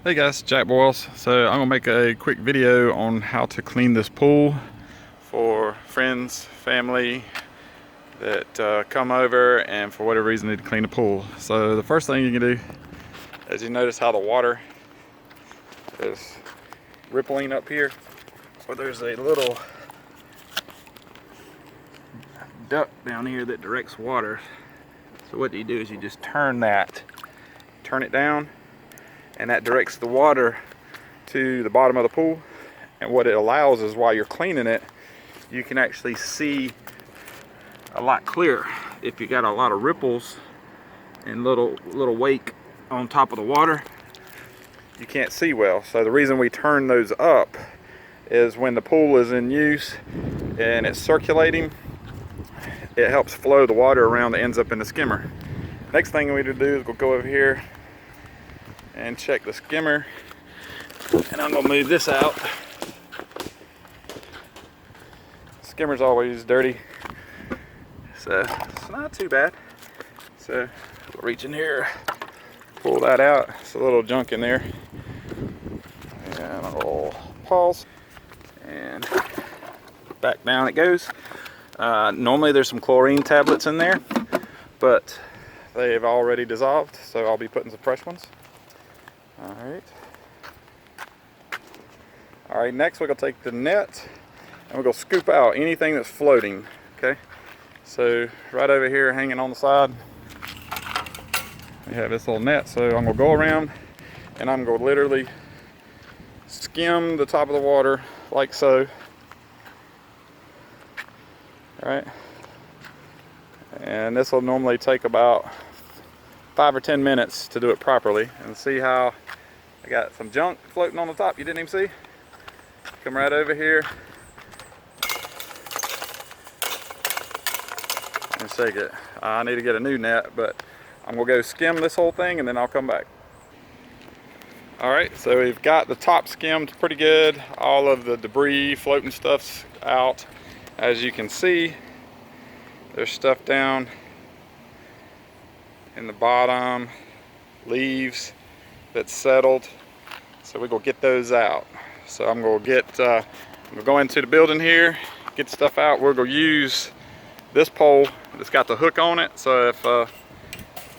Hey guys, Jack Boyles. So I'm gonna make a quick video on how to clean this pool for friends, family that come over and for whatever reason need to clean the pool. So the first thing you can do is you notice how the water is rippling up here. So there's a little duct down here that directs water. So what you do is you just turn it down, and that directs the water to the bottom of the pool. And what it allows is while you're cleaning it, you can actually see a lot clearer. If you got a lot of ripples and little wake on top of the water, you can't see well. So the reason we turn those up is when the pool is in use and it's circulating, it helps flow the water around that ends up in the skimmer. Next thing we need to do is we'll go over here and check the skimmer, and I'm gonna move this out. Skimmer's always dirty, so it's not too bad. So we'll reach in here, pull that out. It's a little junk in there, and I'll pause, and back down it goes. Normally there's some chlorine tablets in there, but they've already dissolved, so I'll be putting some fresh ones. All right, next we're gonna take the net and we're gonna scoop out anything that's floating, okay? So right over here hanging on the side, we have this little net. So I'm gonna go around and I'm gonna literally skim the top of the water like so. All right, and this will normally take about 5 or 10 minutes to do it properly. And see how I got some junk floating on the top you didn't even see? Come right over here and shake it. I need to get a new net, but I'm gonna go skim this whole thing and then I'll come back. All right, so we've got the top skimmed pretty good. All of the debris, floating stuff's out. As you can see, there's stuff down in the bottom, leaves that's settled. So we're gonna get those out. So I'm gonna go into the building here, get stuff out. We're gonna use this pole that's got the hook on it. So if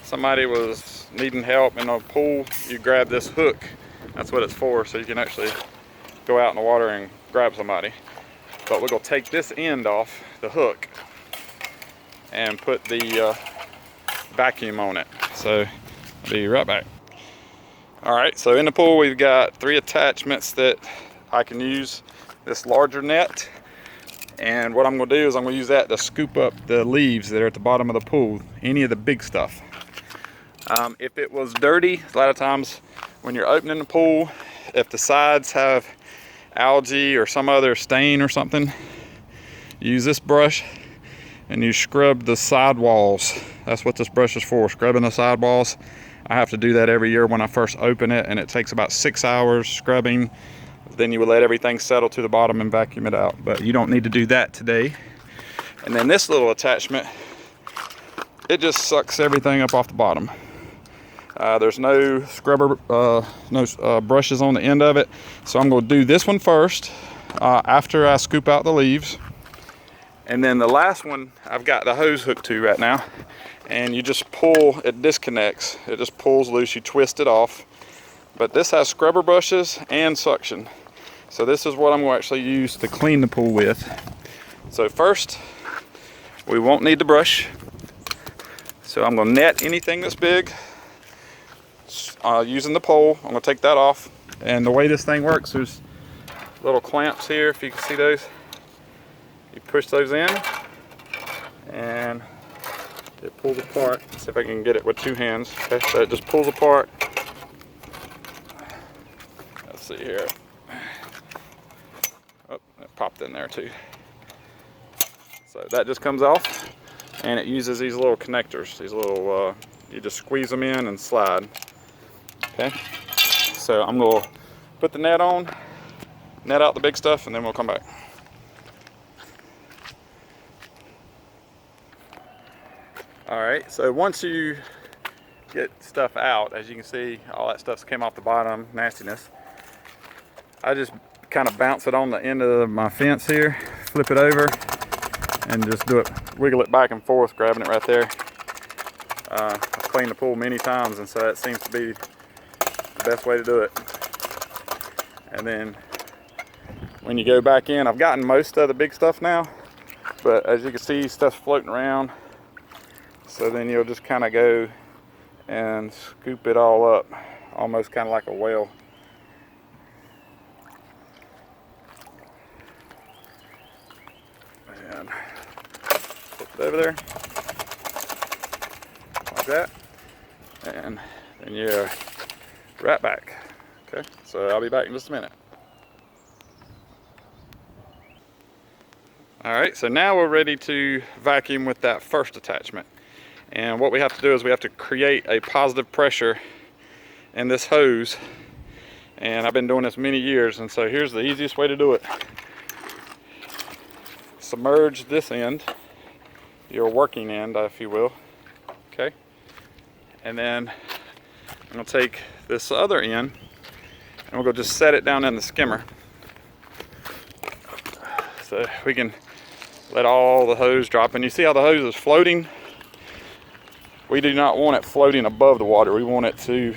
somebody was needing help in a pool, you grab this hook. That's what it's for, so you can actually go out in the water and grab somebody. But we're gonna take this end off the hook and put the vacuum on it. So I'll be right back. All right, so in the pool we've got 3 attachments that I can use. This larger net, and what I'm gonna do is I'm gonna use that to scoop up the leaves that are at the bottom of the pool, any of the big stuff. If it was dirty, a lot of times when you're opening the pool, if the sides have algae or some other stain or something, use this brush and you scrub the side walls. That's what this brush is for, scrubbing the side walls. I have to do that every year when I first open it, and it takes about 6 hours scrubbing. Then you would let everything settle to the bottom and vacuum it out, but you don't need to do that today. And then this little attachment, it just sucks everything up off the bottom. There's no scrubber, brushes on the end of it. So I'm gonna do this one first, after I scoop out the leaves. And then the last one, I've got the hose hooked to right now. And you just pull, it disconnects. It just pulls loose, you twist it off. But this has scrubber brushes and suction. So this is what I'm gonna actually use to clean the pool with. So first, we won't need the brush. So I'm gonna net anything that's big using the pole. I'm gonna take that off. And the way this thing works, there's little clamps here, if you can see those. You push those in and it pulls apart. Let's see if I can get it with 2 hands. Okay, so it just pulls apart. Let's see here. Oh, it popped in there too. So that just comes off, and it uses these little connectors. These little, you just squeeze them in and slide. Okay, so I'm gonna put the net on, net out the big stuff, and then we'll come back. All right, so once you get stuff out. As you can see, all that stuff's came off the bottom, nastiness. I just kind of bounce it on the end of my fence here, flip it over, and just wiggle it back and forth, grabbing it right there. I've cleaned the pool many times, and so that seems to be the best way to do it. And then when you go back in, I've gotten most of the big stuff now, but as you can see, stuff's floating around. So then you'll just kind of go and scoop it all up, almost kind of like a whale. And flip it over there, like that. And then you're right back. Okay, so I'll be back in just a minute. All right, so now we're ready to vacuum with that first attachment. And what we have to do is we have to create a positive pressure in this hose. And I've been doing this many years, and so here's the easiest way to do it. Submerge this end, your working end, if you will. Okay, and then I'm gonna take this other end and we'll go just set it down in the skimmer. So we can let all the hose drop, and you see how the hose is floating? We do not want it floating above the water. We want it to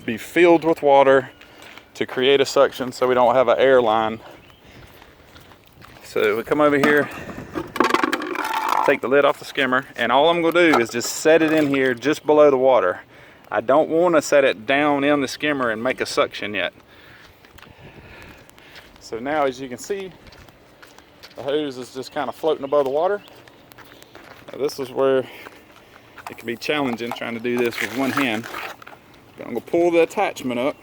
be filled with water to create a suction so we don't have an air line. So we come over here, take the lid off the skimmer, and all I'm gonna do is just set it in here just below the water. I don't want to set it down in the skimmer and make a suction yet. So now, as you can see, the hose is just kind of floating above the water. Now this is where it can be challenging trying to do this with one hand. But I'm going to pull the attachment up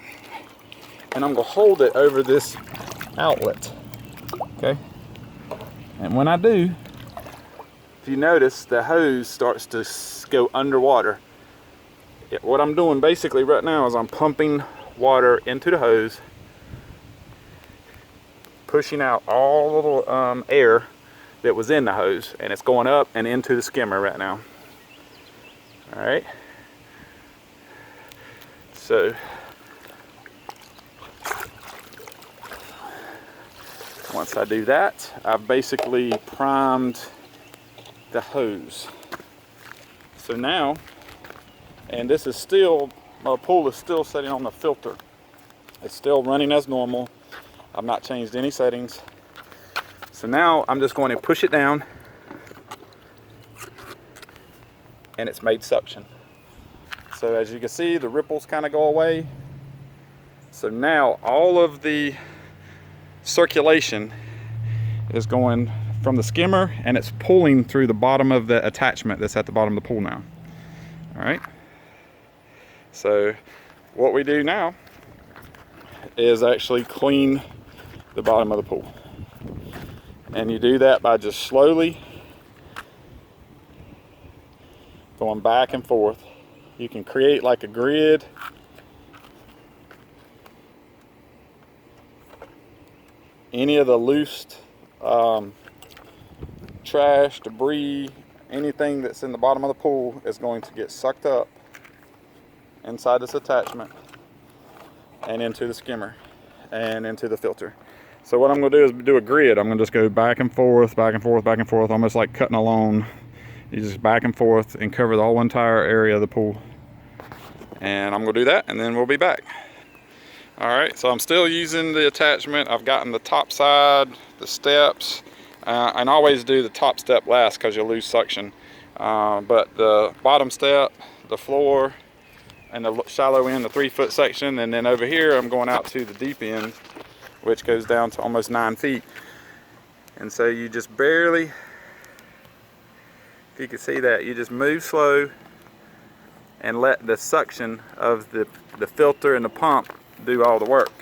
and I'm going to hold it over this outlet. Okay? And when I do, if you notice, the hose starts to go underwater. What I'm doing basically right now is I'm pumping water into the hose, pushing out all the air that was in the hose, and it's going up and into the skimmer right now. All right. So once I do that, I've basically primed the hose. So now, and this is still, my pool is still sitting on the filter. It's still running as normal. I've not changed any settings. So now I'm just going to push it down and it's made suction. So as you can see, the ripples kind of go away. So now all of the circulation is going from the skimmer and it's pulling through the bottom of the attachment that's at the bottom of the pool now. All right. So what we do now is actually clean the bottom of the pool. And you do that by just slowly going back and forth. You can create like a grid. Any of the loose trash, debris, anything that's in the bottom of the pool is going to get sucked up inside this attachment and into the skimmer and into the filter. So what I'm going to do is do a grid. I'm going to just go back and forth, back and forth, back and forth, almost like cutting a lawn. You just back and forth and cover the whole entire area of the pool. And I'm going to do that and then we'll be back. All right, so I'm still using the attachment. I've gotten the top side, the steps, and always do the top step last because you'll lose suction. But the bottom step, the floor, and the shallow end, the 3-foot section, and then over here I'm going out to the deep end, which goes down to almost 9 feet. And so you just barely, if you can see that, you just move slow and let the suction of the filter and the pump do all the work.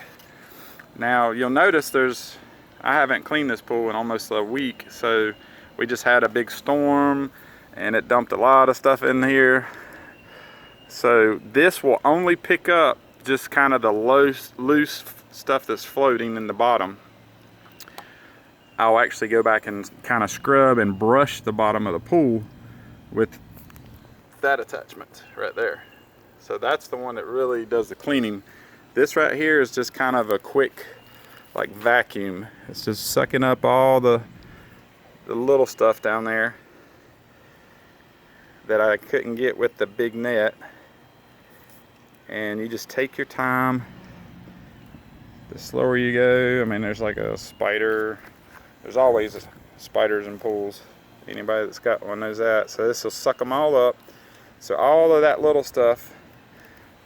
Now you'll notice I haven't cleaned this pool in almost a week, so we just had a big storm and it dumped a lot of stuff in here. So this will only pick up just kind of the loose stuff that's floating in the bottom. I'll actually go back and kind of scrub and brush the bottom of the pool with that attachment right there. So that's the one that really does the cleaning. This right here is just kind of a quick like vacuum. It's just sucking up all the little stuff down there that I couldn't get with the big net. And you just take your time. The slower you go, I mean, there's like a spider. There's always spiders in pools. Anybody that's got one knows that. So this will suck them all up. So all of that little stuff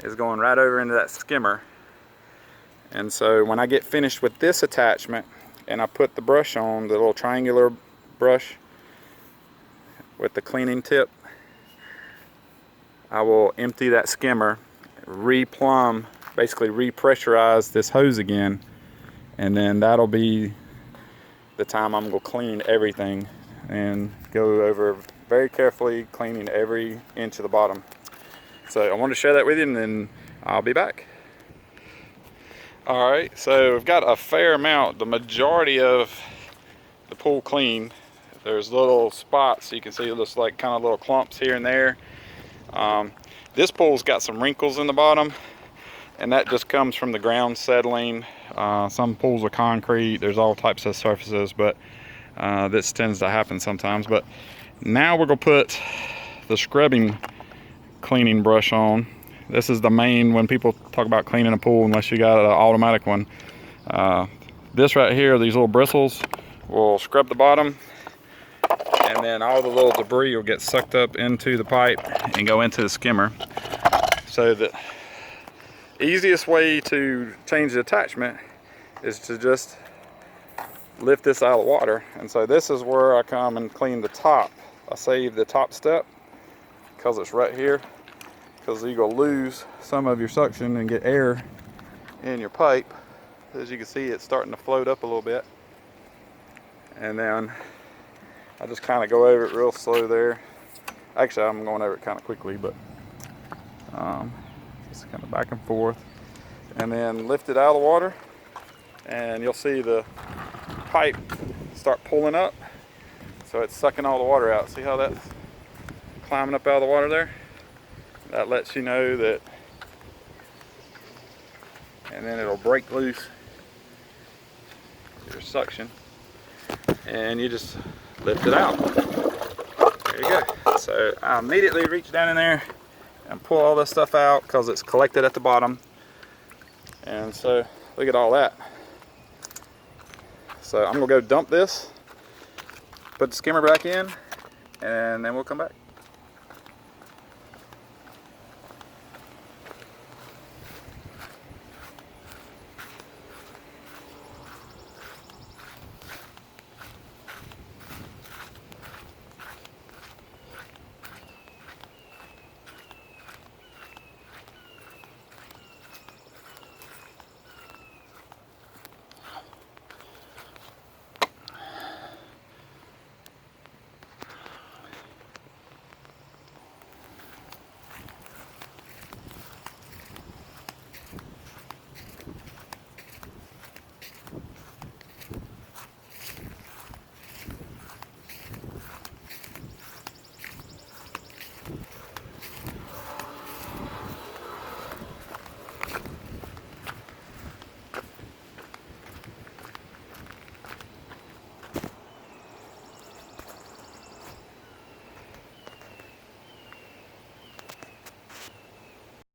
is going right over into that skimmer. And so when I get finished with this attachment and I put the brush on, the little triangular brush with the cleaning tip, I will empty that skimmer, re-plumb, basically repressurize this hose again, and then that'll be the time I'm going to clean everything and go over very carefully, cleaning every inch of the bottom. So I wanted to share that with you, and then I'll be back. Alright, so we've got a fair amount, the majority of the pool clean. There's little spots, you can see just like kind of little clumps here and there. This pool's got some wrinkles in the bottom, and that just comes from the ground settling. Some pools are concrete, there's all types of surfaces, but this tends to happen sometimes. But now we're going to put the scrubbing cleaning brush on. This is the main, when people talk about cleaning a pool, unless you got an automatic one. This right here, these little bristles, will scrub the bottom, and then all the little debris will get sucked up into the pipe and go into the skimmer. So the easiest way to change the attachment is to just lift this out of the water. And so this is where I come and clean the top. I save the top step because it's right here, because you're going to lose some of your suction and get air in your pipe. As you can see, it's starting to float up a little bit. And then I just kind of go over it real slow there. Actually, I'm going over it kind of quickly, but just kind of back and forth. And then lift it out of the water, and you'll see the pipe start pulling up. So it's sucking all the water out. See how that's climbing up out of the water there? That lets you know that, and then it'll break loose your suction, and you just lift it out. There you go. So I immediately reach down in there and pull all this stuff out because it's collected at the bottom. And so look at all that. So I'm gonna go dump this, put the skimmer back in, and then we'll come back.